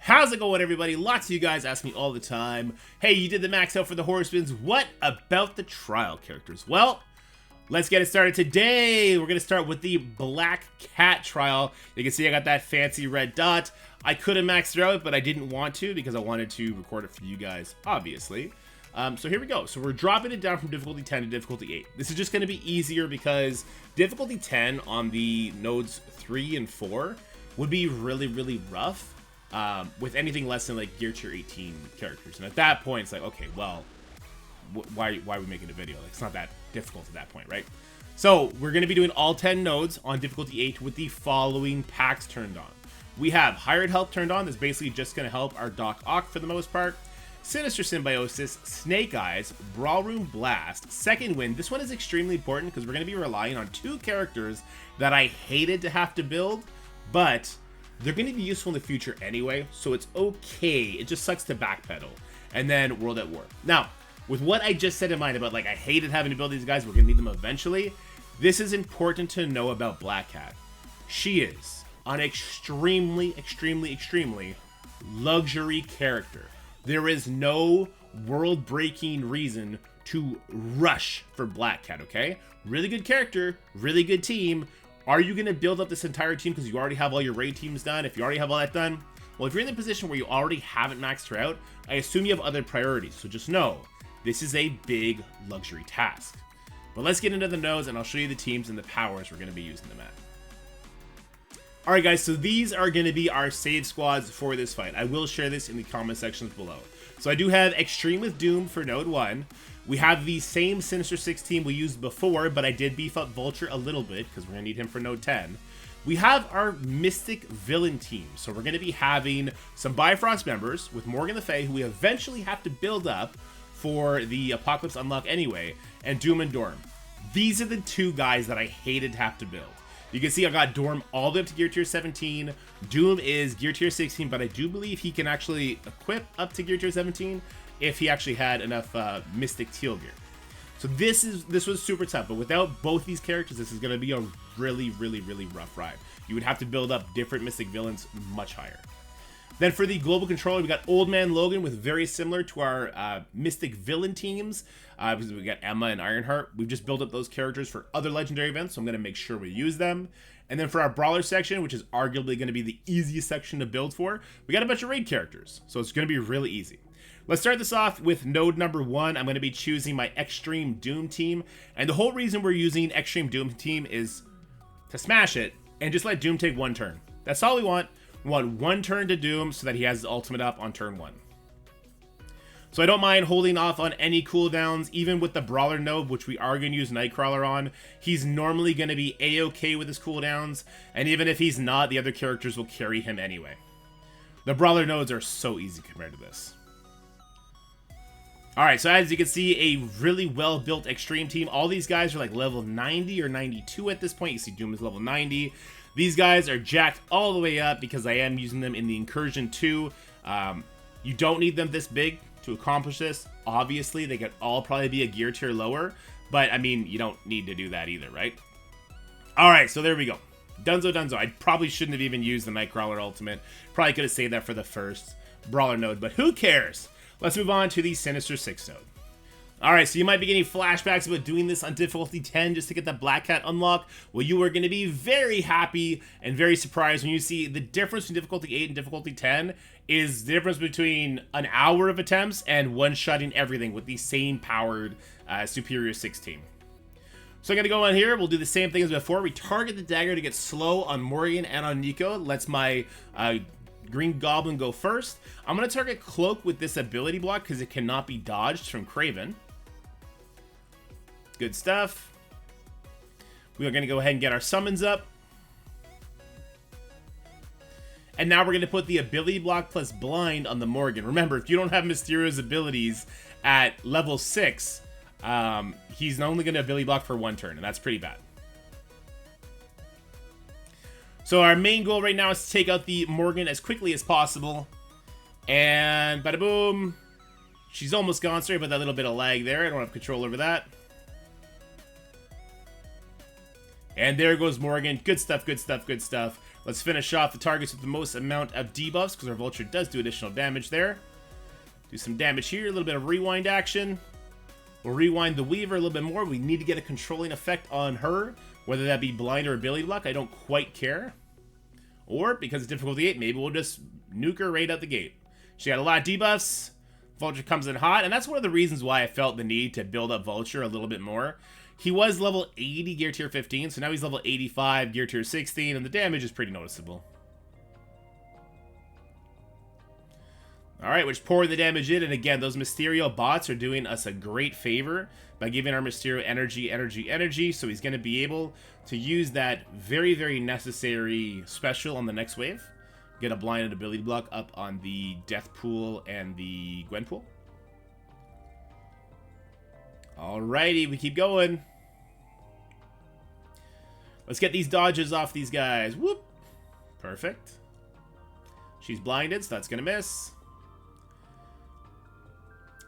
How's it going, everybody? Lots of you guys ask me all the time, hey, you did the max out for the horsemen, what about the trial characters? Well, let's get it started. Today, we're going to start with the Black Cat trial. You can see I got that fancy red dot. I could have maxed it out, but I didn't want to because I wanted to record it for you guys, obviously. So here we go. So we're dropping it down from difficulty 10 to difficulty 8. This is just going to be easier because difficulty 10 on the nodes 3 and 4 would be really, really rough. With anything less than like gear tier 18 characters, and at that point it's like, okay, well, why are we making a video? Like, it's not that difficult at that point, right? So we're going to be doing all 10 nodes on difficulty 8 with the following packs turned on. We have Hired Help turned on. That's basically just going to help our Doc Ock for the most part. Sinister Symbiosis, Snake Eyes, Brawl Room Blast, Second Wind. This one is extremely important because we're going to be relying on two characters that I hated to have to build, but they're going to be useful in the future anyway, so it's okay. It just sucks to backpedal. And then World at War. Now, with what I just said in mind about, like, I hated having to build these guys, we're going to need them eventually. This is important to know about Black Cat. She is an extremely, extremely, extremely luxury character. There is no world-breaking reason to rush for Black Cat, okay? Really good character, really good team. Are you going to build up this entire team because you already have all your raid teams done? If you already have all that done, well, if you're in the position where you already haven't maxed her out, I assume you have other priorities. So just know, this is a big luxury task. But let's get into the nodes and I'll show you the teams and the powers we're going to be using them at. Alright guys, so these are going to be our save squads for this fight. I will share this in the comment sections below. So I do have Extreme with Doom for node 1. We have the same Sinister 6 team we used before, but I did beef up Vulture a little bit because we're going to need him for node 10. We have our Mystic Villain team. So we're going to be having some Bifrost members with Morgan the Fae, who we eventually have to build up for the Apocalypse Unlock anyway, and Doom and Dorm. These are the two guys that I hated to have to build. You can see I got Dorm all the way up to gear tier 17. Doom is gear tier 16, but I do believe he can actually equip up to gear tier 17 if he actually had enough Mystic Teal gear. So this was super tough, but without both these characters, this is going to be a really, really, really rough ride. You would have to build up different Mystic Villains much higher. Then for the Global Controller, we got Old Man Logan with very similar to our Mystic Villain teams. Because we got Emma and Ironheart. We've just built up those characters for other legendary events, so I'm going to make sure we use them. And then for our Brawler section, which is arguably going to be the easiest section to build for, we got a bunch of raid characters, so it's going to be really easy. Let's start this off with node number 1. I'm going to be choosing my Extreme Doom team. And the whole reason we're using Extreme Doom team is to smash it and just let Doom take one turn. That's all we want. We want one turn to Doom so that he has his ultimate up on turn 1. So I don't mind holding off on any cooldowns, even with the Brawler node, which we are going to use Nightcrawler on. He's normally going to be A-okay with his cooldowns, and even if he's not, the other characters will carry him anyway. The Brawler nodes are so easy compared to this. Alright, so as you can see, a really well-built Extreme team. All these guys are like level 90 or 92 at this point. You see Doom is level 90. These guys are jacked all the way up because I am using them in the Incursion 2. You don't need them this big to accomplish this. Obviously, they could all probably be a gear tier lower, but I mean, you don't need to do that either, right? Alright, so there we go. Dunzo. I probably shouldn't have even used the Nightcrawler ultimate. Probably could have saved that for the first Brawler node, but who cares? Let's move on to the Sinister 6 node. Alright, so you might be getting flashbacks about doing this on difficulty 10 just to get that Black Cat unlock. Well, you are going to be very happy and very surprised when you see the difference between difficulty 8 and difficulty 10 is the difference between an hour of attempts and one-shotting everything with the same powered Superior 6 team. So I'm going to go on here. We'll do the same thing as before. We target the dagger to get slow on Morgan and on Nico. Lets my Green Goblin go first. I'm going to target Cloak with this ability block because it cannot be dodged from Craven. Good stuff. We are going to go ahead and get our summons up. And now we're going to put the ability block plus blind on the Morgan. Remember, if you don't have Mysterio's abilities at level 6, he's only going to ability block for one turn, and that's pretty bad. So our main goal right now is to take out the Morgan as quickly as possible. And bada boom. She's almost gone. Sorry about that little bit of lag there. I don't have control over that. And there goes Morgan. Good stuff, good stuff, good stuff. Let's finish off the targets with the most amount of debuffs, because our Vulture does do additional damage there. Do some damage here, a little bit of rewind action. We'll rewind the Weaver a little bit more. We need to get a controlling effect on her, whether that be blind or ability block. I don't quite care. Or, because it's difficulty 8, maybe we'll just nuke her right out the gate. She got a lot of debuffs. Vulture comes in hot, and that's one of the reasons why I felt the need to build up Vulture a little bit more. He was level 80 gear tier 15, so now he's level 85 gear tier 16, and the damage is pretty noticeable. Alright, which pour the damage in, and again, those Mysterio bots are doing us a great favor by giving our Mysterio energy, so he's going to be able to use that very, very necessary special on the next wave. Get a blinded ability block up on the Death Pool and the Gwen Pool. Alrighty, we keep going. Let's get these dodges off these guys. Whoop! Perfect. She's blinded, so that's going to miss.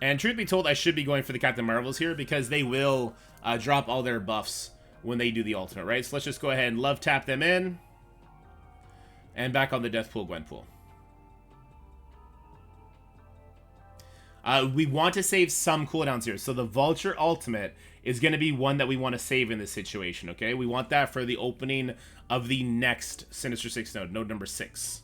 And truth be told, I should be going for the Captain Marvels here because they will drop all their buffs when they do the ultimate, right? So let's just go ahead and love tap them in. And back on the Death Pool, Gwen Pool. We want to save some cooldowns here. So the Vulture ultimate is going to be one that we want to save in this situation, okay? We want that for the opening of the next Sinister 6 node, node number 6.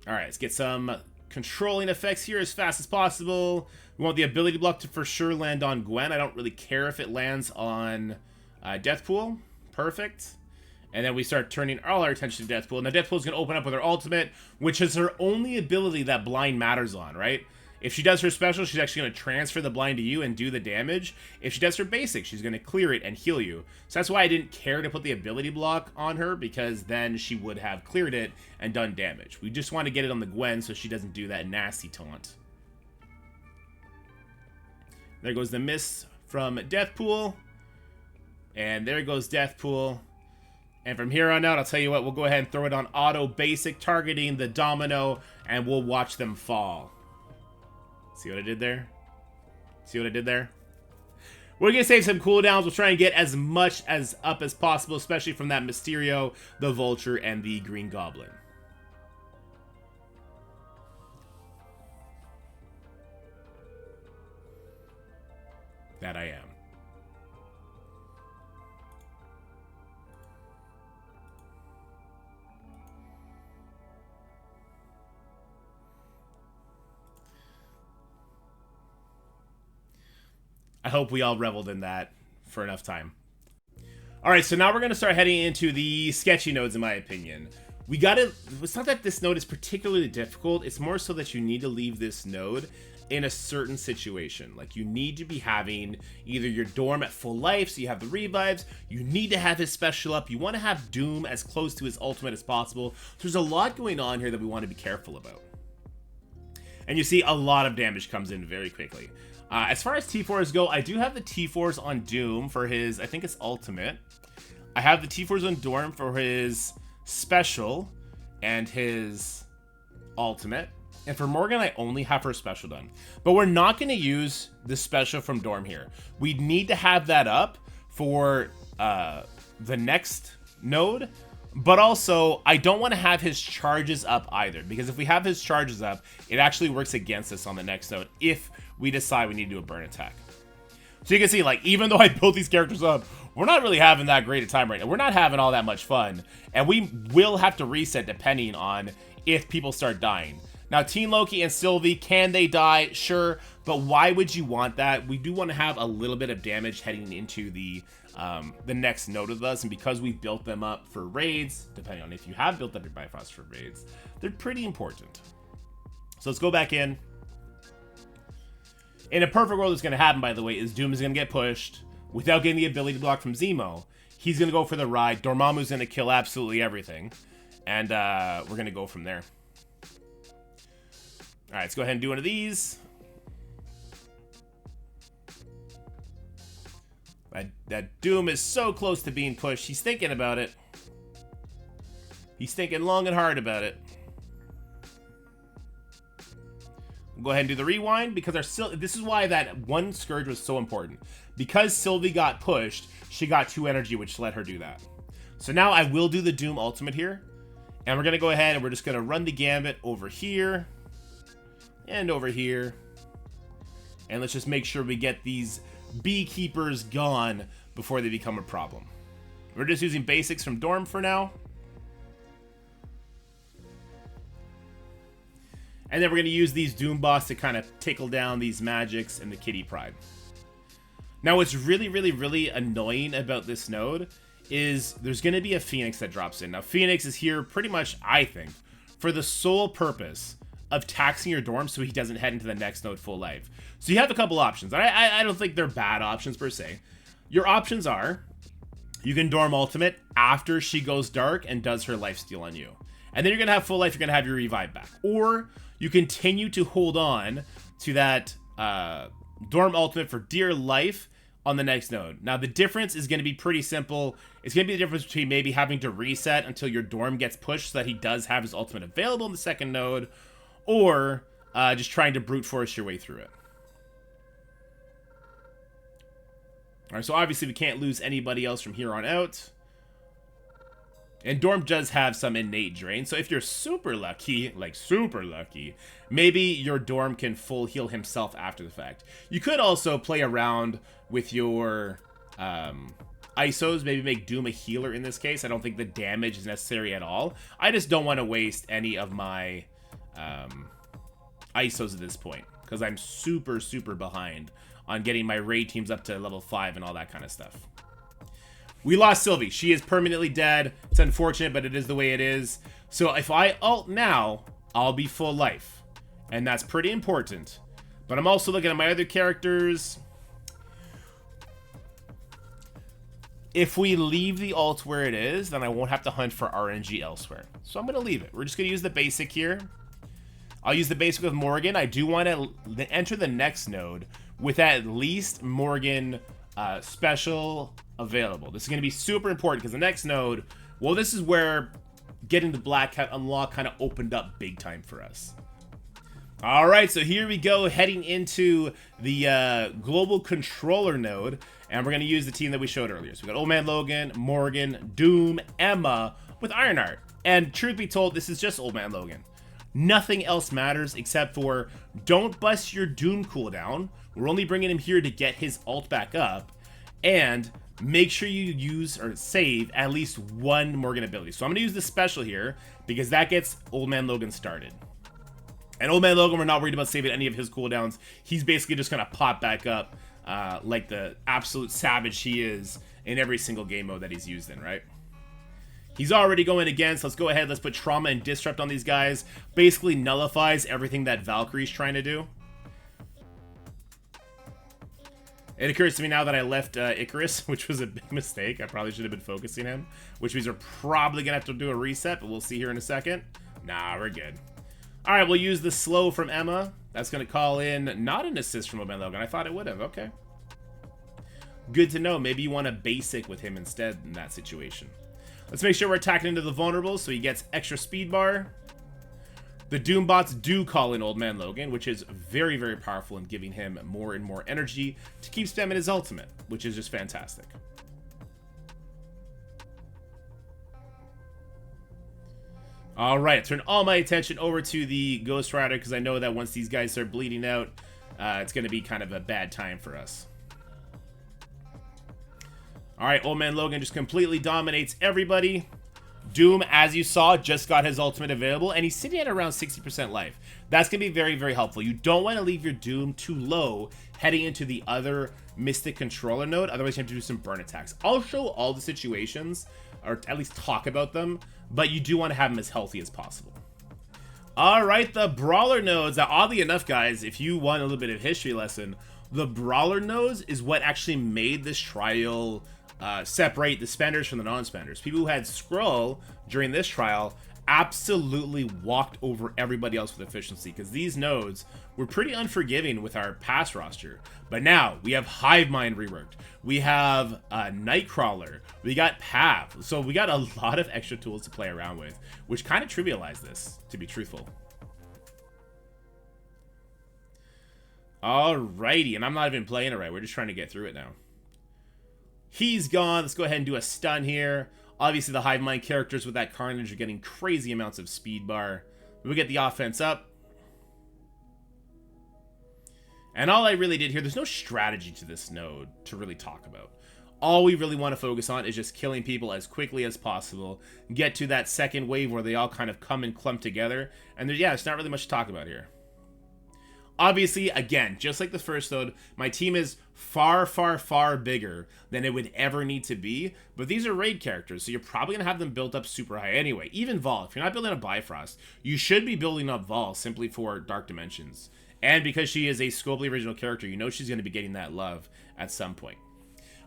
Alright, let's get some controlling effects here as fast as possible. We want the ability block to for sure land on Gwen. I don't really care if it lands on Death Pool. Perfect. And then we start turning all our attention to Death Pool. Now, Death Pool is going to open up with her ultimate, which is her only ability that blind matters on, right? If she does her special, she's actually going to transfer the blind to you and do the damage. If she does her basic, she's going to clear it and heal you. So that's why I didn't care to put the ability block on her, because then she would have cleared it and done damage. We just want to get it on the Gwen so she doesn't do that nasty taunt. There goes the miss from Death Pool. And there goes Death Pool. And from here on out, I'll tell you what, we'll go ahead and throw it on auto basic, targeting the domino, and we'll watch them fall. See what I did there? See what I did there? We're going to save some cooldowns. We'll try and get as much as up as possible, especially from that Mysterio, the Vulture, and the Green Goblin. That I am. I hope we all reveled in that for enough time. Alright, so now we're going to start heading into the sketchy nodes, in my opinion. We gotta... It's not that this node is particularly difficult, it's more so that you need to leave this node in a certain situation. Like, you need to be having either your Dorm at full life, so you have the revives, you need to have his special up, you want to have Doom as close to his ultimate as possible. So there's a lot going on here that we want to be careful about. And you see a lot of damage comes in very quickly. As far as T4s go, I do have the T4s on Doom for his, I think it's ultimate. I have the T4s on Dorm for his special and his ultimate. And for Morgan, I only have her special done. But we're not going to use the special from Dorm here. We need to have that up for the next node. But also, I don't want to have his charges up either, because if we have his charges up, it actually works against us on the next node if we decide we need to do a burn attack. So you can see, like, even though I built these characters up, we're not really having that great a time right now. We're not having all that much fun, and we will have to reset depending on if people start dying. Now, Teen Loki and Sylvie, can they die? Sure, but why would you want that? We do want to have a little bit of damage heading into the next node with us, and because we built them up for raids, depending on if you have built up your Bifrost for raids, they're pretty important. So let's go back in. In a perfect world, what's going to happen, by the way, is Doom is going to get pushed without getting the ability to block from Zemo. He's going to go for the ride. Dormammu's going to kill absolutely everything, and we're going to go from there. All right, let's go ahead and do one of these. That Doom is so close to being pushed. He's thinking about it. He's thinking long and hard about it. We'll go ahead and do the rewind, because this is why that one Scourge was so important. Because Sylvie got pushed, she got 2 energy, which let her do that. So now I will do the Doom ultimate here. And we're going to go ahead and we're just going to run the gambit over here. And over here. And let's just make sure we get these beekeepers gone before they become a problem. We're just using basics from Dorm for now. And then we're going to use these Doom boss to kind of tickle down these magics and the Kitty Pride. Now what's really annoying about this node is there's going to be a Phoenix that drops in. Now Phoenix is here pretty much, I think, for the sole purpose of taxing your Dorm so he doesn't head into the next node full life. So you have a couple options. I don't think they're bad options per se. Your options are, you can Dorm ultimate after she goes dark and does her lifesteal on you. And then you're going to have full life, you're going to have your revive back. Or you continue to hold on to that Dorm ultimate for dear life on the next node. Now the difference is going to be pretty simple. It's going to be the difference between maybe having to reset until your Dorm gets pushed so that he does have his ultimate available in the second node, or just trying to brute force your way through it. Alright, so obviously we can't lose anybody else from here on out. And Dorm does have some innate drain, so if you're super lucky, like super lucky, maybe your Dorm can full heal himself after the fact. You could also play around with your ISOs, maybe make Doom a healer in this case. I don't think the damage is necessary at all. I just don't want to waste any of my ISOs at this point, because I'm super behind on getting my raid teams up to level 5 and all that kind of stuff. We lost Sylvie. She is permanently dead. It's unfortunate, but it is the way it is. So if I ult now, I'll be full life. And that's pretty important. But I'm also looking at my other characters. If we leave the ult where it is, then I won't have to hunt for RNG elsewhere. So I'm going to leave it. We're just going to use the basic here. I'll use the basic with Morgan. I do want to enter the next node with at least Morgan special available. This is going to be super important because the next node, well, this is where getting the Black Cat unlock kind of opened up big time for us. All right, so here we go, heading into the global controller node, and we're going to use the team that we showed earlier. So we got Old Man Logan, Morgan, Doom, Emma with Ironheart. And truth be told, this is just Old Man Logan. Nothing else matters except for don't bust your Doom cooldown. We're only bringing him here to get his ult back up, and make sure you use or save at least one Morgan ability. So I'm going to use the special here because that gets Old Man Logan started. And Old Man Logan, we're not worried about saving any of his cooldowns. He's basically just going to pop back up like the absolute savage he is in every single game mode that he's used in, right? He's already going against. Let's go ahead. Let's put Trauma and Disrupt on these guys. Basically nullifies everything that Valkyrie's trying to do. It occurs to me now that I left Icarus, which was a big mistake. I probably should have been focusing him, which means we're probably going to have to do a reset, but we'll see here in a second. Nah, we're good. All right, we'll use the slow from Emma. That's going to call in not an assist from Old Man Logan. I thought it would have. Okay. Good to know. Maybe you want a basic with him instead in that situation. Let's make sure we're attacking into the vulnerables so he gets extra speed bar. The Doom bots do call in Old Man Logan, which is very powerful in giving him more and more energy to keep spamming his ultimate, which is just fantastic. All right, turn all my attention over to the Ghost Rider because I know that once these guys start bleeding out, it's going to be kind of a bad time for us. All right, Old Man Logan just completely dominates everybody. Doom, as you saw, just got his ultimate available, and he's sitting at around 60% life. That's going to be very helpful. You don't want to leave your Doom too low heading into the other Mystic Controller node, otherwise you have to do some burn attacks. I'll show all the situations, or at least talk about them, but you do want to have them as healthy as possible. All right, the Brawler nodes. Now, oddly enough, guys, if you want a little bit of history lesson, the Brawler nodes is what actually made this trial separate the spenders from the non-spenders. People who had Skrull during this trial absolutely walked over everybody else with efficiency because these nodes were pretty unforgiving with our past roster. But now we have Hive Mind reworked. We have Nightcrawler. We got Pav. So we got a lot of extra tools to play around with, which kind of trivialized this, to be truthful. Alrighty, and I'm not even playing it right. We're just trying to get through it now. He's gone. Let's go ahead and do a stun here. Obviously, the Hive Mind characters with that Carnage are getting crazy amounts of speed bar. We get the offense up. And all I really did here, there's no strategy to this node to really talk about. All we really want to focus on is just killing people as quickly as possible. Get to that second wave where they all kind of come and clump together. And yeah, it's not really much to talk about here. Obviously, again, just like the first node, my team is far, far, far bigger than it would ever need to be. But these are raid characters, so you're probably going to have them built up super high anyway. Even Vol, if you're not building a Bifrost, you should be building up Vol simply for Dark Dimensions. And because she is a Scopely original character, you know she's going to be getting that love at some point.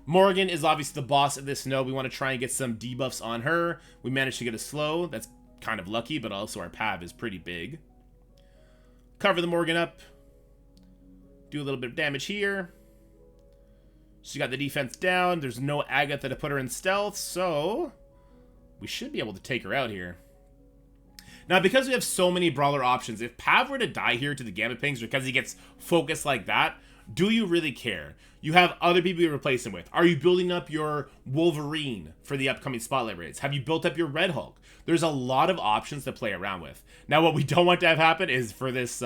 Morgan is obviously the boss of this node. We want to try and get some debuffs on her. We managed to get a slow. That's kind of lucky, but also our Pav is pretty big. Cover the Morgan up. Do a little bit of damage here. She got the defense down. There's no Agatha to put her in stealth, so we should be able to take her out here. Now, because we have so many brawler options, if Pav were to die here to the Gamma Pings because he gets focused like that, do you really care? You have other people you replace him with. Are you building up your Wolverine for the upcoming Spotlight raids? Have you built up your Red Hulk? There's a lot of options to play around with. Now, what we don't want to have happen is for this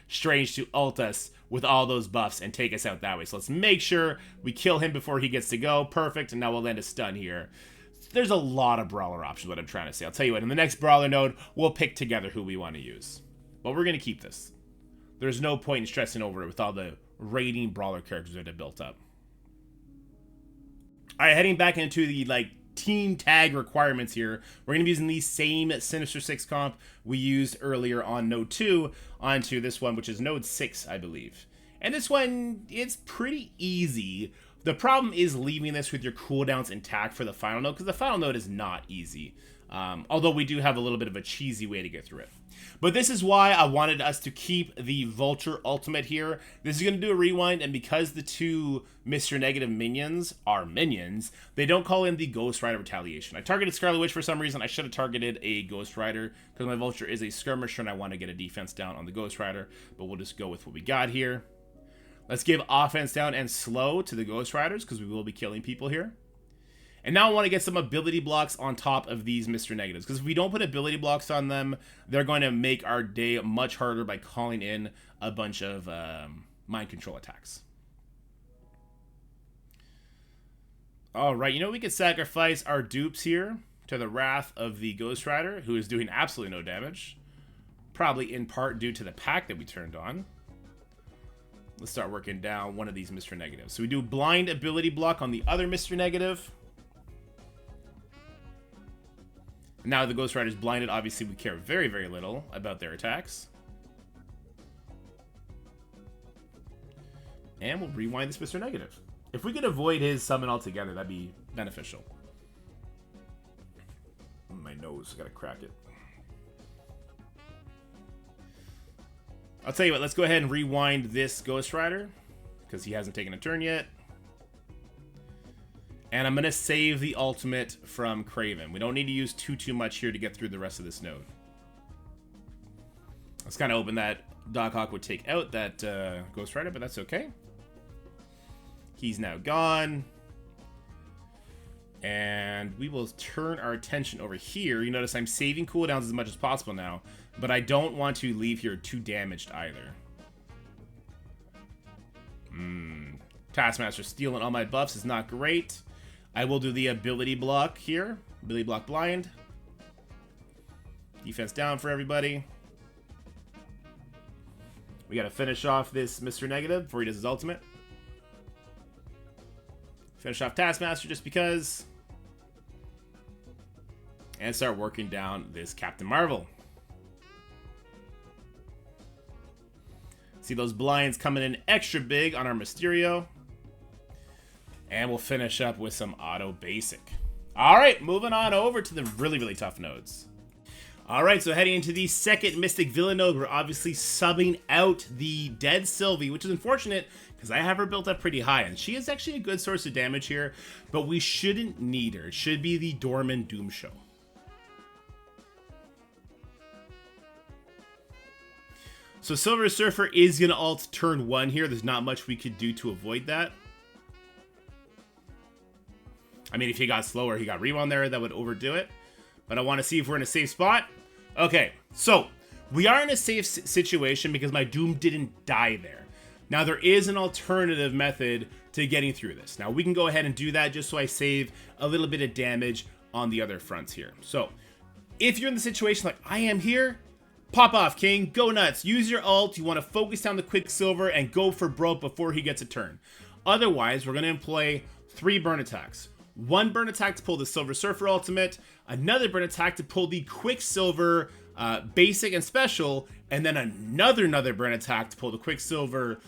Strange to ult us with all those buffs and take us out that way. So let's make sure we kill him before he gets to go. Perfect, and now we'll land a stun here. There's a lot of brawler options, what I'm trying to say. I'll tell you what, in the next brawler node, we'll pick together who we want to use. But we're going to keep this. There's no point in stressing over it with all the raiding brawler characters that have built up. Alright, heading back into the team tag requirements here. We're going to be using the same Sinister 6 comp we used earlier on node 2 onto this one, which is node 6, I believe. And this one, it's pretty easy. The problem is leaving this with your cooldowns intact for the final node, because the final node is not easy. Although we do have a little bit of a cheesy way to get through it. But this is why I wanted us to keep the Vulture ultimate here. This is going to do a rewind, and because the two Mr. Negative minions are minions, they don't call in the Ghost Rider Retaliation. I targeted Scarlet Witch for some reason. I should have targeted a Ghost Rider, because my Vulture is a skirmisher, and I want to get a defense down on the Ghost Rider. But we'll just go with what we got here. Let's give offense down and slow to the Ghost Riders, because we will be killing people here. And now I want to get some ability blocks on top of these Mr. Negatives, because if we don't put ability blocks on them, they're going to make our day much harder by calling in a bunch of mind control attacks. Alright, you know, we could sacrifice our dupes here to the wrath of the Ghost Rider, who is doing absolutely no damage. Probably in part due to the pack that we turned on. Let's start working down one of these Mr. Negatives. So we do blind ability block on the other Mr. Negative. Now the Ghost Rider is blinded. Obviously, we care very, very little about their attacks. And we'll rewind this Mr. Negative. If we could avoid his summon altogether, that'd be beneficial. My nose, I gotta crack it. I'll tell you what, let's go ahead and rewind this Ghost Rider, because he hasn't taken a turn yet. And I'm going to save the ultimate from Kraven. We don't need to use too much here to get through the rest of this node. I was kind of hoping that Doc Ock would take out that Ghost Rider, but that's okay. He's now gone. And we will turn our attention over here. You notice I'm saving cooldowns as much as possible now, but I don't want to leave here too damaged either. Taskmaster stealing all my buffs is not great. I will do the ability block here. Ability block blind. Defense down for everybody. We gotta finish off this Mr. Negative before he does his ultimate. Finish off Taskmaster just because. And start working down this Captain Marvel. See those blinds coming in extra big on our Mysterio. And we'll finish up with some auto basic. Alright, moving on over to the really, really tough nodes. Alright, so heading into the second Mystic Villain node, we're obviously subbing out the dead Sylvie, which is unfortunate because I have her built up pretty high, and she is actually a good source of damage here, but we shouldn't need her. It should be the Dorman Doom Show. So Silver Surfer is going to ult turn 1 here. There's not much we could do to avoid that. I mean, if he got slower, he got rewound there, that would overdo it. But I want to see if we're in a safe spot. Okay, so we are in a safe situation because my Doom didn't die there. Now, there is an alternative method to getting through this. Now, we can go ahead and do that just so I save a little bit of damage on the other fronts here. So, if you're in the situation like I am here, pop off, King. Go nuts. Use your ult. You want to focus down the Quicksilver and go for broke before he gets a turn. Otherwise, we're going to employ 3 burn attacks. 1 burn attack to pull the Silver Surfer ultimate, another burn attack to pull the Quicksilver basic and special, and then another burn attack to pull the Quicksilver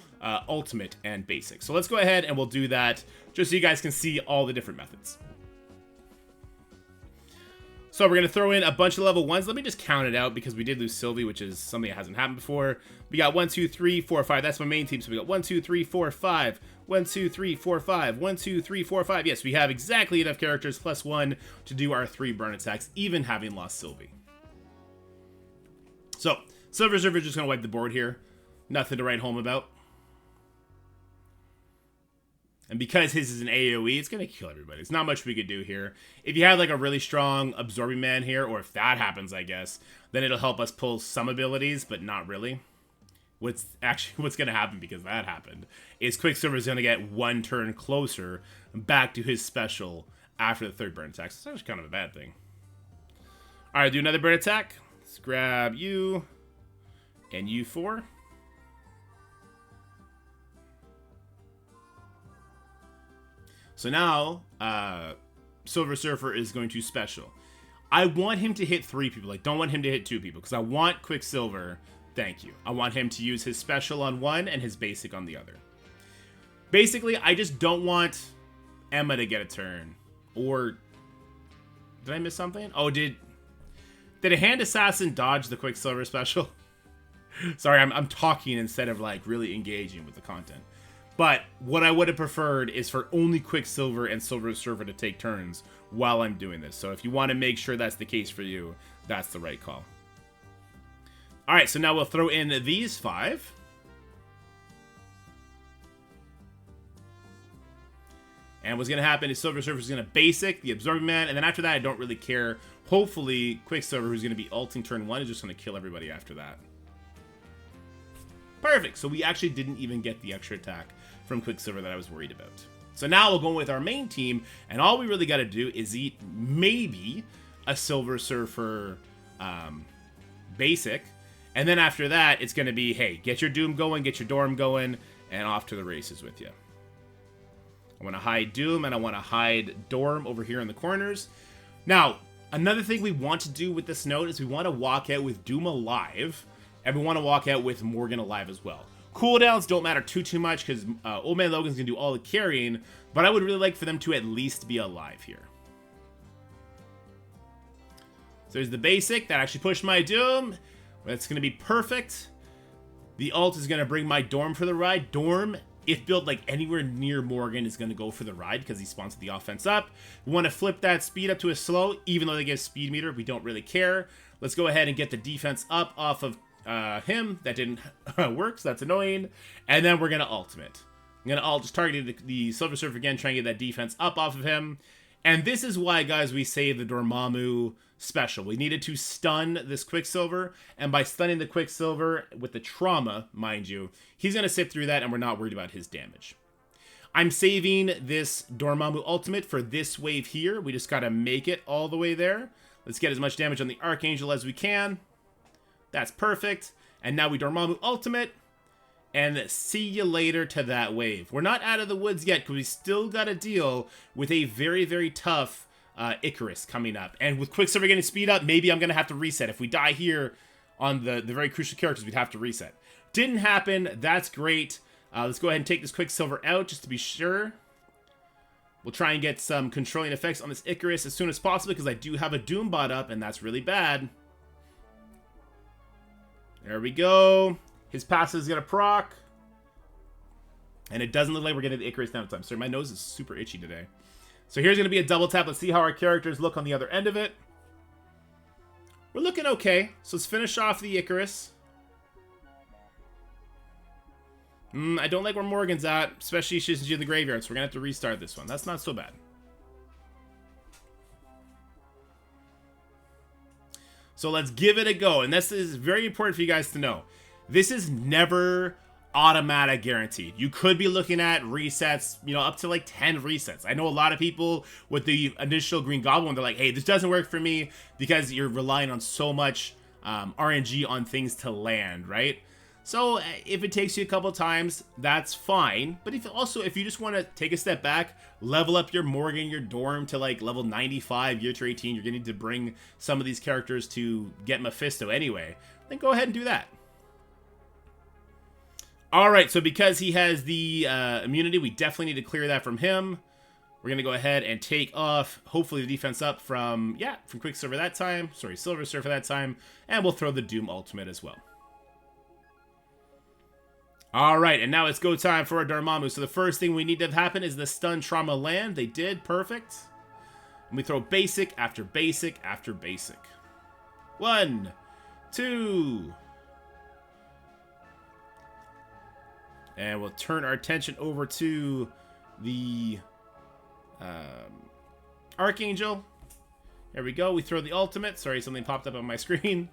ultimate and basic. So let's go ahead and we'll do that just so you guys can see all the different methods. So we're going to throw in a bunch of level 1s. Let me just count it out because we did lose Sylvie, which is something that hasn't happened before. We got 1, 2, 3, 4, 5. That's my main team. So we got 1, 2, 3, 4, 5. 1, 2, 3, 4, 5. 1, 2, 3, 4, 5. Yes, we have exactly enough characters plus 1 to do our 3 burn attacks, even having lost Sylvie. So, Silver Surfer just going to wipe the board here. Nothing to write home about. And because his is an AoE, it's going to kill everybody. There's not much we could do here. If you have like a really strong Absorbing Man here, or if that happens, I guess, then it'll help us pull some abilities, but not really. What's going to happen because that happened is Quicksilver is going to get 1 turn closer back to his special after the 3rd burn attack. So that's kind of a bad thing. All right, do another burn attack. Let's grab you and you 4. So now, Silver Surfer is going to special. I want him to hit 3 people. I don't want him to hit 2 people because I want Quicksilver. Thank you. I want him to use his special on 1 and his basic on the other. Basically, I just don't want Emma to get a turn. Or did I miss something? Oh, did a hand assassin dodge the Quicksilver special? Sorry, I'm talking instead of like really engaging with the content. But what I would have preferred is for only Quicksilver and Silver Surfer to take turns while I'm doing this. So if you want to make sure that's the case for you, that's the right call. All right, so now we'll throw in these 5. And what's going to happen is Silver Surfer is going to basic the Absorbing Man, and then after that, I don't really care. Hopefully, Quicksilver, who's going to be ulting turn 1, is just going to kill everybody after that. Perfect. So we actually didn't even get the extra attack from Quicksilver that I was worried about. So now we'll go with our main team, and all we really got to do is eat maybe a Silver Surfer basic, and then after that, it's going to be, hey, get your Doom going, get your Dorm going, and off to the races with you. I want to hide Doom, and I want to hide Dorm over here in the corners. Now, another thing we want to do with this note is we want to walk out with Doom alive, and we want to walk out with Morgan alive as well. Cooldowns don't matter too much because Old Man Logan's going to do all the carrying, but I would really like for them to at least be alive here. So there's the basic. That actually pushed my Doom. That's going to be perfect. The ult is going to bring my Dorm for the ride. Dorm, if built like anywhere near Morgan, is going to go for the ride because he spawns the offense up. We want to flip that speed up to a slow, even though they get a speed meter. We don't really care. Let's go ahead and get the defense up off of him. That didn't work, so that's annoying. And then we're going to ultimate. I'm going to ult, just target the Silver Surfer again, try and get that defense up off of him. And this is why, guys, we save the Dormammu special. We needed to stun this Quicksilver, and by stunning the Quicksilver with the trauma, mind you, he's going to sit through that, and we're not worried about his damage. I'm saving this Dormammu ultimate for this wave here. We just got to make it all the way there. Let's get as much damage on the Archangel as we can. That's perfect. And now we Dormammu ultimate. And see you later to that wave. We're not out of the woods yet because we still got to deal with a very, very tough Icarus coming up. And with Quicksilver getting speed up, maybe I'm going to have to reset. If we die here on the very crucial characters, we'd have to reset. Didn't happen. That's great. Let's go ahead and take this Quicksilver out just to be sure. We'll try and get some controlling effects on this Icarus as soon as possible because I do have a Doom bot up, and that's really bad. There we go. His passive is going to proc. And it doesn't look like we're getting the Icarus down in time. Sorry, my nose is super itchy today. So here's going to be a double tap. Let's see how our characters look on the other end of it. We're looking okay. So let's finish off the Icarus. I don't like where Morgan's at, especially since she's in the graveyard. So we're going to have to restart this one. That's not so bad. So let's give it a go. And this is very important for you guys to know. This is never automatic guaranteed. You could be looking at resets, you know, up to like 10 resets. I know a lot of people with the initial Green Goblin, they're like, hey, this doesn't work for me because you're relying on so much RNG on things to land, right? So if it takes you a couple times, that's fine. But if you just want to take a step back, level up your Morgan, your Dorm to like level 95, year to 18, you're going to need to bring some of these characters to get Mephisto anyway, then go ahead and do that. Alright, so because he has the immunity, we definitely need to clear that from him. We're going to go ahead and take off, hopefully, the defense up from Quicksilver that time. Sorry, Silver Surfer that time. And we'll throw the Doom Ultimate as well. Alright, and now it's go time for our Dormammu. So the first thing we need to have happen is the stun trauma land. They did, perfect. And we throw basic after basic after basic. 1, 2... And we'll turn our attention over to the Archangel. There we go. We throw the ultimate. Sorry, something popped up on my screen.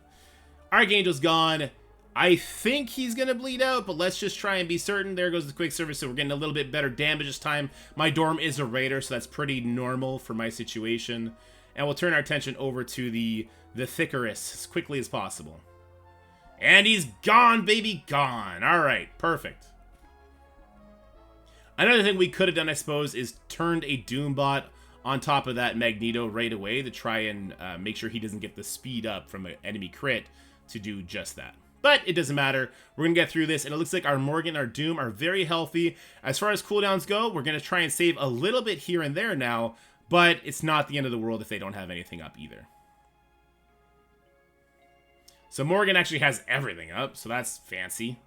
Archangel's gone. I think he's going to bleed out, but let's just try and be certain. There goes the Quicksilver, so we're getting a little bit better damage this time. My Dorm is a Raider, so that's pretty normal for my situation. And we'll turn our attention over to the Thickerus as quickly as possible. And he's gone, baby, gone. All right, perfect. Another thing we could have done, I suppose, is turned a Doombot on top of that Magneto right away to try and make sure he doesn't get the speed up from an enemy crit to do just that. But it doesn't matter. We're going to get through this, and it looks like our Morgan and our Doom are very healthy. As far as cooldowns go, we're going to try and save a little bit here and there now, but it's not the end of the world if they don't have anything up either. So Morgan actually has everything up, so that's fancy.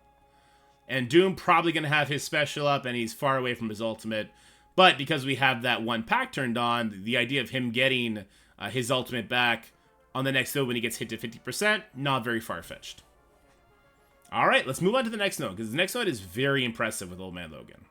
And Doom probably going to have his special up, and he's far away from his ultimate. But because we have that one pack turned on, the idea of him getting his ultimate back on the next node when he gets hit to 50%, not very far-fetched. Alright, let's move on to the next node, because the next node is very impressive with Old Man Logan.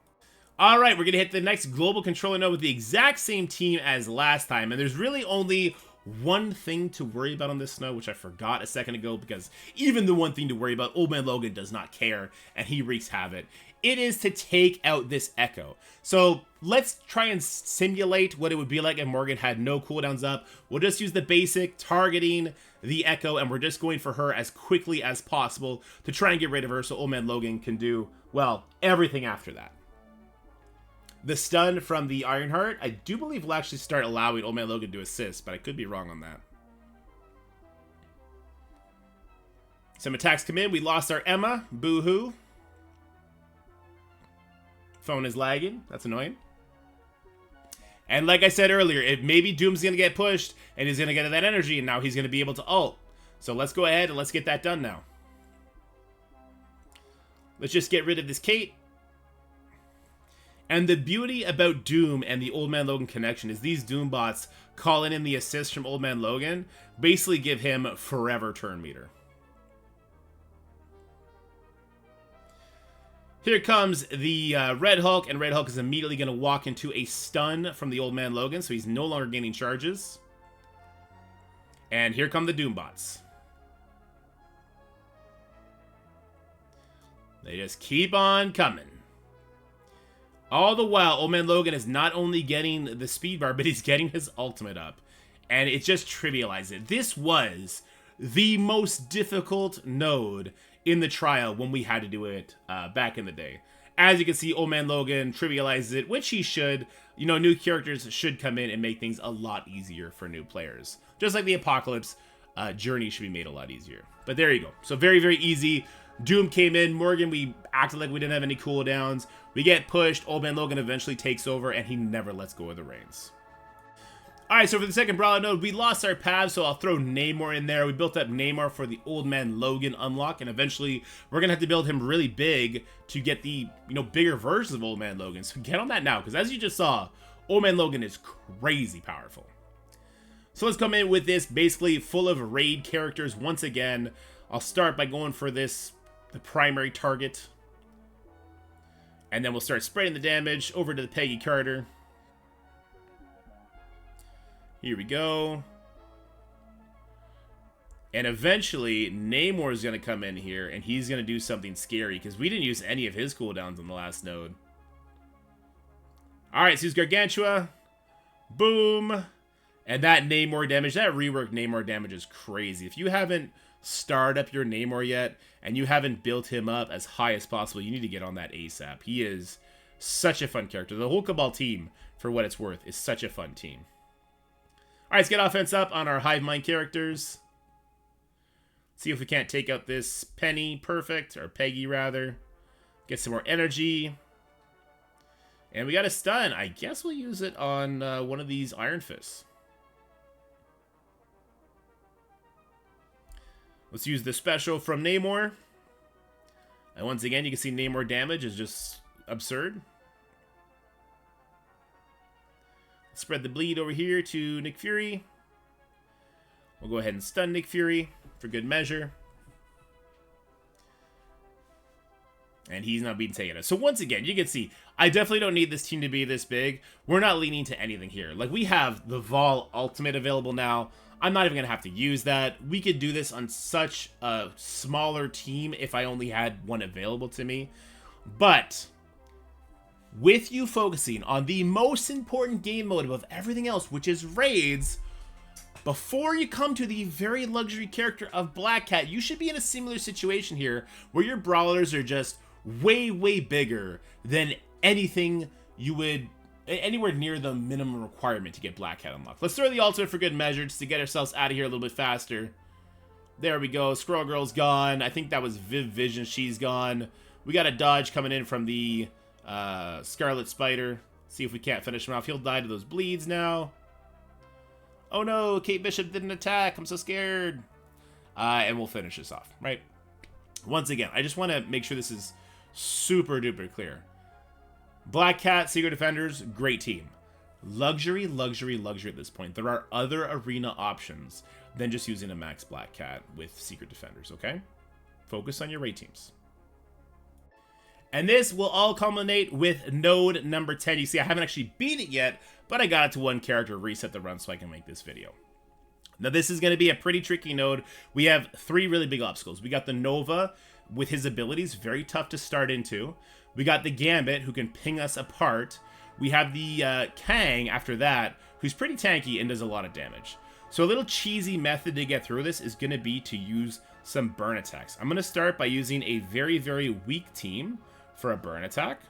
Alright, we're going to hit the next global controller node with the exact same team as last time, and there's really only one thing to worry about on this node, which I forgot a second ago, because even the one thing to worry about, Old Man Logan does not care, and he wreaks havoc. It is to take out this Echo. So let's try and simulate what it would be like if Morgan had no cooldowns up. We'll just use the basic, targeting the Echo, and we're just going for her as quickly as possible to try and get rid of her so Old Man Logan can do, well, everything after that. The stun from the Ironheart, I do believe will actually start allowing Old Man Logan to assist, but I could be wrong on that. Some attacks come in. We lost our Emma. Boo-hoo. Phone is lagging. That's annoying. And like I said earlier, maybe Doom's going to get pushed, and he's going to get that energy, and now he's going to be able to ult. So let's go ahead and let's get that done now. Let's just get rid of this Kate. And the beauty about Doom and the Old Man Logan connection is these Doom bots calling in the assist from Old Man Logan basically give him forever turn meter. Here comes the Red Hulk, and Red Hulk is immediately going to walk into a stun from the Old Man Logan, so he's no longer gaining charges. And here come the Doom bots. They just keep on coming. All the while, Old Man Logan is not only getting the speed bar, but he's getting his ultimate up. And it just trivialized it. This was the most difficult node in the trial when we had to do it back in the day. As you can see, Old Man Logan trivializes it, which he should. You know, new characters should come in and make things a lot easier for new players. Just like the Apocalypse journey should be made a lot easier. But there you go. So very, very easy. Doom came in. Morgan, we acted like we didn't have any cooldowns. We get pushed. Old Man Logan eventually takes over, and he never lets go of the reins. Alright, so for the second Brawler node, we lost our Pav, so I'll throw Namor in there. We built up Namor for the Old Man Logan unlock, and eventually we're going to have to build him really big to get the, bigger versions of Old Man Logan. So get on that now, because as you just saw, Old Man Logan is crazy powerful. So let's come in with this basically full of raid characters once again. I'll start by going for this, the primary target. And then we'll start spreading the damage over to the Peggy Carter. Here we go. And eventually, Namor is going to come in here, and he's going to do something scary, because we didn't use any of his cooldowns on the last node. Alright, so he's Gargantua. Boom. And that Namor damage, that reworked Namor damage is crazy. If you haven't starred up your Namor yet, and you haven't built him up as high as possible, you need to get on that ASAP. He is such a fun character. The whole Cabal team, for what it's worth, is such a fun team. Alright, let's get offense up on our Hive Mind characters. See if we can't take out this Penny. Perfect. Or Peggy, rather. Get some more energy. And we got a stun. I guess we'll use it on one of these Iron Fists. Let's use the special from Namor. And once again, you can see Namor damage is just absurd. Spread the bleed over here to Nick Fury. We'll go ahead and stun Nick Fury for good measure. And he's not being taken out. So once again, you can see, I definitely don't need this team to be this big. We're not leaning to anything here. Like, we have the Vol Ultimate available now. I'm not even going to have to use that. We could do this on such a smaller team if I only had one available to me. But with you focusing on the most important game mode above everything else, which is raids, before you come to the very luxury character of Black Cat, you should be in a similar situation here where your brawlers are just way, way bigger than anything you would, anywhere near the minimum requirement to get Black Cat unlocked. Let's throw the ultimate for good measure just to get ourselves out of here a little bit faster. There we go. Squirrel Girl's gone. I think that was Viv Vision. She's gone. We got a dodge coming in from the Scarlet Spider. See if we can't finish him off. He'll die to those bleeds now. Oh no, Kate Bishop didn't attack. I'm so scared. And we'll finish this off, right? Once again, I just want to make sure this is super duper clear. Black Cat, Secret Defenders, great team. Luxury, luxury, luxury at this point. There are other arena options than just using a max Black Cat with Secret Defenders, okay? Focus on your raid teams. And this will all culminate with node number 10. You see, I haven't actually beat it yet, but I got it to one character, reset the run so I can make this video. Now, this is going to be a pretty tricky node. We have three really big obstacles. We got the Nova with his abilities, very tough to start into. We got the Gambit, who can ping us apart. We have the Kang after that, who's pretty tanky and does a lot of damage. So a little cheesy method to get through this is going to be to use some burn attacks. I'm going to start by using a very, very weak team for a burn attack.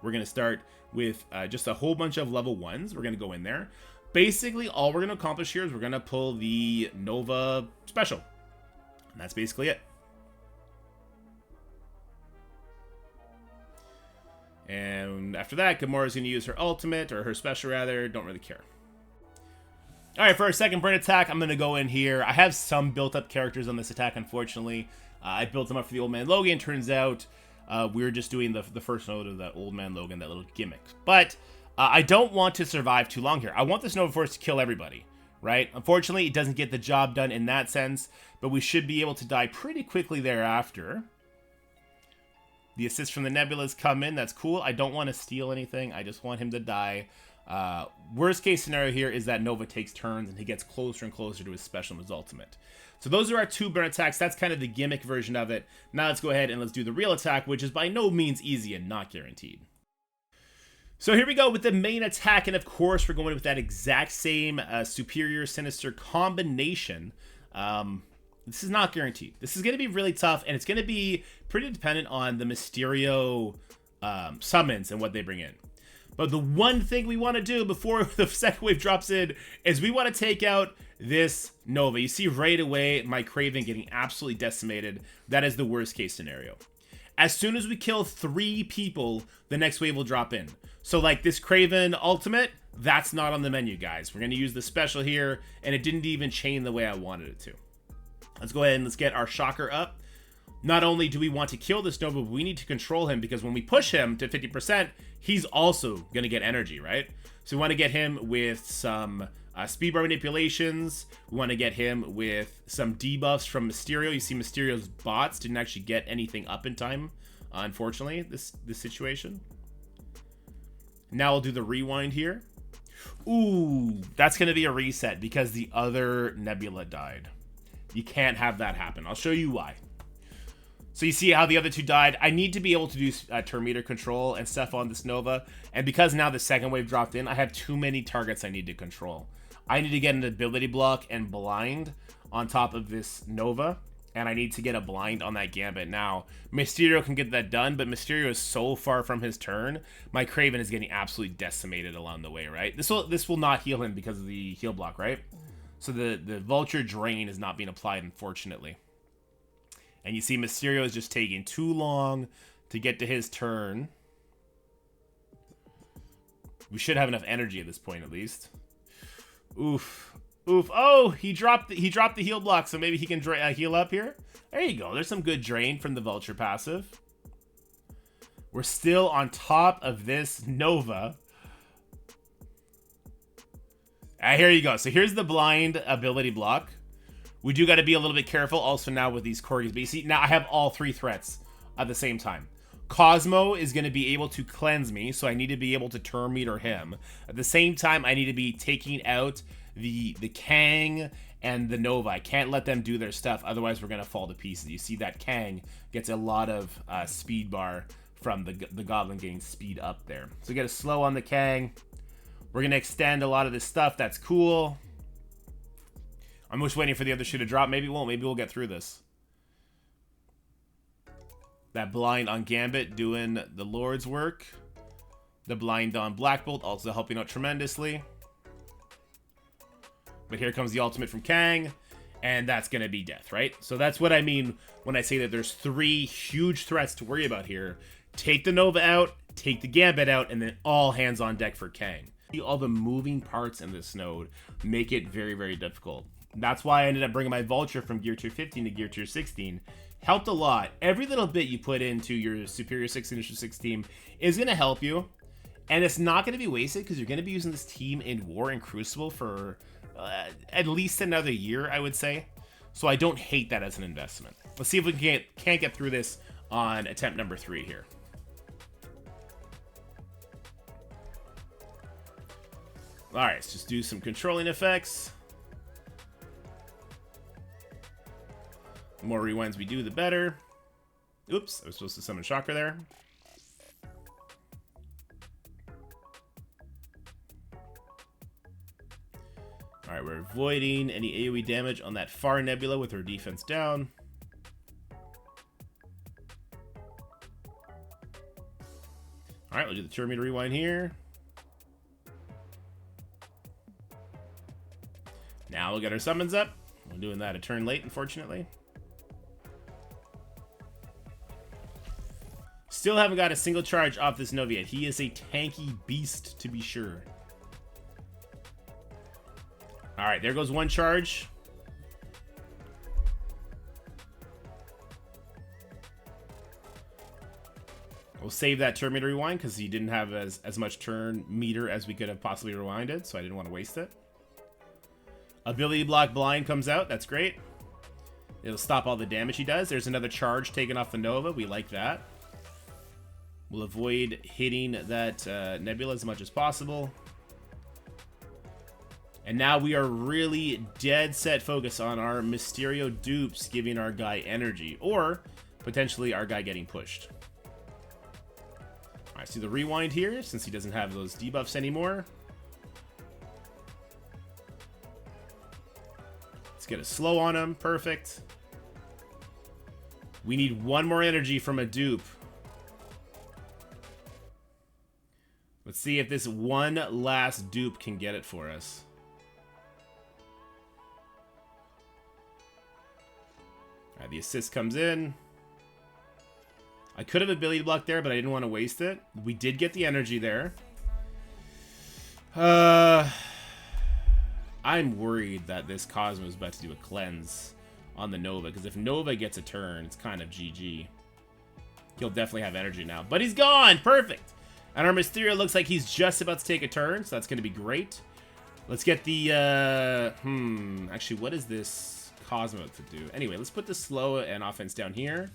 We're going to start with just a whole bunch of level 1s. We're going to go in there. Basically, all we're going to accomplish here is we're going to pull the Nova special. And that's basically it. And after that, Gamora's going to use her ultimate, or her special rather, don't really care. Alright, for our second burn attack, I'm going to go in here. I have some built up characters on this attack, unfortunately. I built them up for the Old Man Logan. Turns out we were just doing the first node of that Old Man Logan, that little gimmick. But I don't want to survive too long here. I want this Nova Force to kill everybody, right? Unfortunately, it doesn't get the job done in that sense, but we should be able to die pretty quickly thereafter. The assist from the Nebulas come in. That's cool. I don't want to steal anything. I just want him to die. Worst case scenario here is that Nova takes turns and he gets closer and closer to his special and his ultimate. So those are our two burn attacks. That's kind of the gimmick version of it. Now let's go ahead and let's do the real attack, which is by no means easy and not guaranteed. So here we go with the main attack, and of course we're going with that exact same Superior Sinister combination. This is not guaranteed. This is going to be really tough, and it's going to be pretty dependent on the Mysterio summons and what they bring in. But the one thing we want to do before the second wave drops in is we want to take out this Nova. You see right away my Kraven getting absolutely decimated. That is the worst case scenario. As soon as we kill 3 people, the next wave will drop in. So like this Kraven ultimate, that's not on the menu, guys. We're going to use the special here, and it didn't even chain the way I wanted it to. Let's go ahead and let's get our Shocker up. Not only do we want to kill this Nova, but we need to control him, because when we push him to 50%, he's also going to get energy, right? So we want to get him with some speed bar manipulations. We want to get him with some debuffs from Mysterio. You see Mysterio's bots didn't actually get anything up in time, unfortunately, this situation. Now we'll do the rewind here. Ooh, that's going to be a reset because the other Nebula died. You can't have that happen. I'll show you why. So you see how the other two died? I need to be able to do turn meter control and stuff on this Nova. And because now the second wave dropped in, I have too many targets I need to control. I need to get an ability block and blind on top of this Nova. And I need to get a blind on that Gambit. Now, Mysterio can get that done, but Mysterio is so far from his turn. My Kraven is getting absolutely decimated along the way, right? This will not heal him because of the heal block, right? So the Vulture Drain is not being applied, unfortunately. And you see Mysterio is just taking too long to get to his turn. We should have enough energy at this point, at least. Oof. Oof. Oh, he dropped the heal block, so maybe he can heal up here. There you go. There's some good drain from the Vulture passive. We're still on top of this Nova. Here you go. So here's the blind ability block. We do got to be a little bit careful also now with these corgis. But you see, now I have all three threats at the same time. Cosmo is going to be able to cleanse me, so I need to be able to turn meter him. At the same time, I need to be taking out the Kang and the Nova. I can't let them do their stuff, otherwise we're going to fall to pieces. You see that Kang gets a lot of speed bar from the Goblin getting speed up there. So get a slow on the Kang. We're going to extend a lot of this stuff. That's cool. I'm just waiting for the other shoe to drop. Maybe it won't. Maybe we'll get through this. That blind on Gambit doing the Lord's work. The blind on Black Bolt also helping out tremendously. But here comes the ultimate from Kang. And that's going to be death, right? So that's what I mean when I say that there's three huge threats to worry about here. Take the Nova out, take the Gambit out, and then all hands on deck for Kang. All the moving parts in this node make it very, very difficult. That's why I ended up bringing my Vulture from Gear Tier 15 to Gear Tier 16. Helped a lot. Every little bit you put into your Superior 6 Sinister 6 team is going to help you. And it's not going to be wasted because you're going to be using this team in War and Crucible for at least another year, I would say. So I don't hate that as an investment. Let's see if we can't get through this on attempt number 3 here. Alright, let's just do some controlling effects. The more rewinds we do, the better. Oops, I was supposed to summon Chakra there. Alright, we're avoiding any AoE damage on that far Nebula with her defense down. Alright, we'll do the turn meter rewind here. Now we'll get our summons up. We're doing that a turn late, unfortunately. Still haven't got a single charge off this Nova yet. He is a tanky beast, to be sure. Alright, there goes one charge. We'll save that turn meter rewind because he didn't have as much turn meter as we could have possibly rewinded, so I didn't want to waste it. Ability block blind comes out. That's great. It'll stop all the damage he does. There's another charge taken off the Nova. We like that. We'll avoid hitting that Nebula as much as possible. And now we are really dead set focus on our Mysterio dupes giving our guy energy. Or potentially our guy getting pushed. Alright, see the rewind here since he doesn't have those debuffs anymore. Let's get a slow on him. Perfect. We need one more energy from a dupe. Let's see if this one last dupe can get it for us. Alright, the assist comes in. I could have ability block there, but I didn't want to waste it. We did get the energy there. I'm worried that this Cosmo is about to do a cleanse on the Nova, because if Nova gets a turn, it's kind of GG. He'll definitely have energy now, but he's gone! Perfect! And our Mysterio looks like he's just about to take a turn, so that's going to be great. Let's get the, actually, what is this Cosmo to do? Anyway, let's put the slow and offense down here.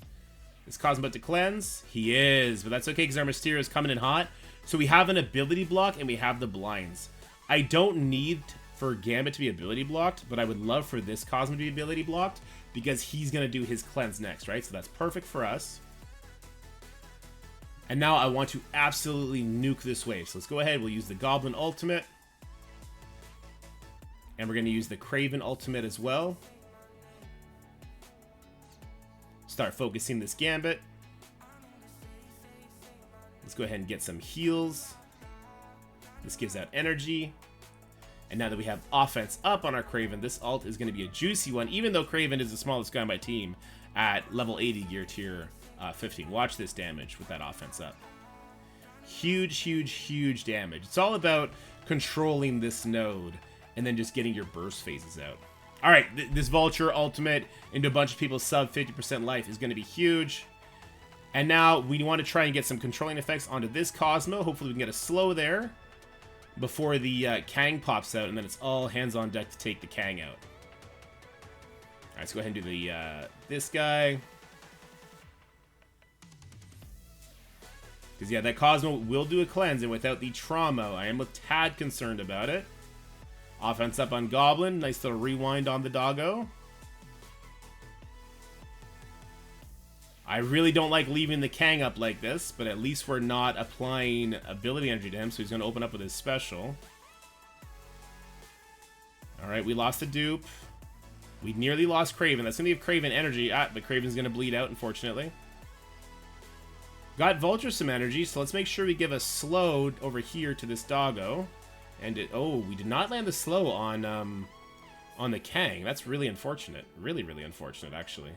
Is Cosmo about to cleanse? He is, but that's okay because our Mysterio is coming in hot. So we have an ability block and we have the blinds. I don't need for Gambit to be ability blocked, but I would love for this Cosmo to be ability blocked because he's going to do his cleanse next, right? So that's perfect for us. And now I want to absolutely nuke this wave. So let's go ahead. We'll use the Goblin ultimate. And we're going to use the Craven ultimate as well. Start focusing this Gambit. Let's go ahead and get some heals. This gives out energy. And now that we have offense up on our Craven, this ult is going to be a juicy one, even though Craven is the smallest guy on my team at level 80 gear tier 15. Watch this damage with that offense up. Huge, huge, huge damage. It's all about controlling this node and then just getting your burst phases out. All right, this Vulture ultimate into a bunch of people's sub 50% life is going to be huge. And now we want to try and get some controlling effects onto this Cosmo. Hopefully we can get a slow there before the Kang pops out, and then it's all hands on deck to take the Kang out. All right, let's go ahead and do the this guy. Because, yeah, that Cosmo will do a cleanse, and without the trauma, I am a tad concerned about it. Offense up on Goblin. Nice little rewind on the doggo. I really don't like leaving the Kang up like this, but at least we're not applying ability energy to him, so he's going to open up with his special. Alright, we lost a dupe. We nearly lost Craven. That's going to give Craven energy. But Craven's going to bleed out, unfortunately. Got Vulture some energy, so let's make sure we give a slow over here to this doggo. And oh, we did not land the slow on the Kang. That's really unfortunate. Really, really unfortunate, actually.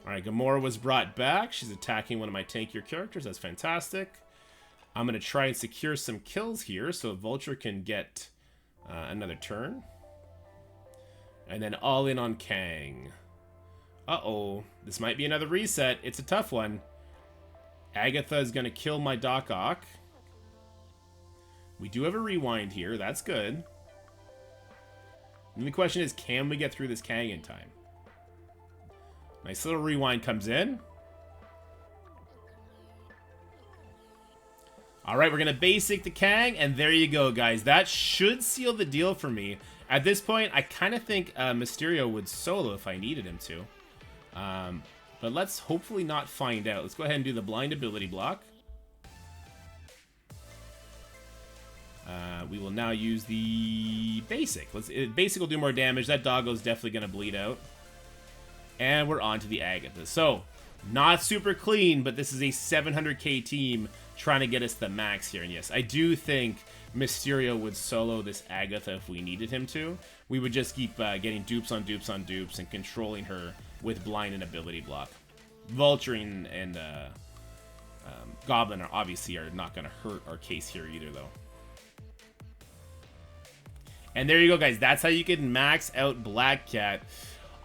Alright, Gamora was brought back. She's attacking one of my tankier characters. That's fantastic. I'm going to try and secure some kills here so Vulture can get another turn. And then all in on Kang. Uh-oh. This might be another reset. It's a tough one. Agatha is going to kill my Doc Ock. We do have a rewind here. That's good. And the question is, can we get through this Kang in time? Nice little rewind comes in. Alright, we're going to basic the Kang, and there you go, guys. That should seal the deal for me. At this point, I kind of think Mysterio would solo if I needed him to. But let's hopefully not find out. Let's go ahead and do the blind ability block. We will now use the basic. Basic will do more damage. That doggo's definitely going to bleed out. And we're on to the Agatha. So, not super clean, but this is a 700k team trying to get us the max here. And yes, I do think Mysterio would solo this Agatha if we needed him to. We would just keep getting dupes on dupes on dupes and controlling her with blind and ability block. Vulture and Goblin are obviously not going to hurt our case here either, though. And there you go, guys. That's how you can max out Black Cat.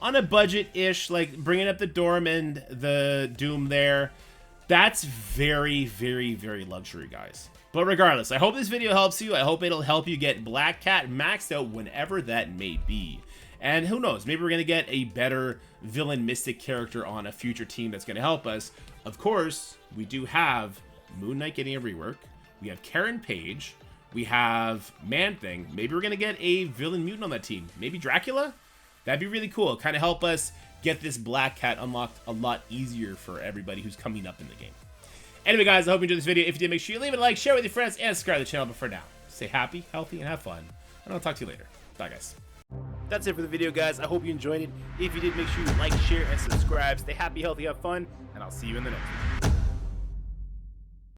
On a budget-ish, like bringing up the Dorm and the Doom there, that's very, very, very luxury, guys. But regardless, I hope this video helps you. I hope it'll help you get Black Cat maxed out whenever that may be. And who knows, maybe we're going to get a better villain mystic character on a future team that's going to help us. Of course, we do have Moon Knight getting a rework. We have Karen Page. We have Man-Thing. Maybe we're going to get a villain mutant on that team. Maybe Dracula? That'd be really cool. Kind of help us get this Black Cat unlocked a lot easier for everybody who's coming up in the game. Anyway, guys, I hope you enjoyed this video. If you did, make sure you leave it a like, share with your friends, and subscribe to the channel. But for now, stay happy, healthy, and have fun. And I'll talk to you later. Bye, guys. That's it for the video, guys. I hope you enjoyed it. If you did, make sure you like, share, and subscribe. Stay happy, healthy, have fun, and I'll see you in the next one.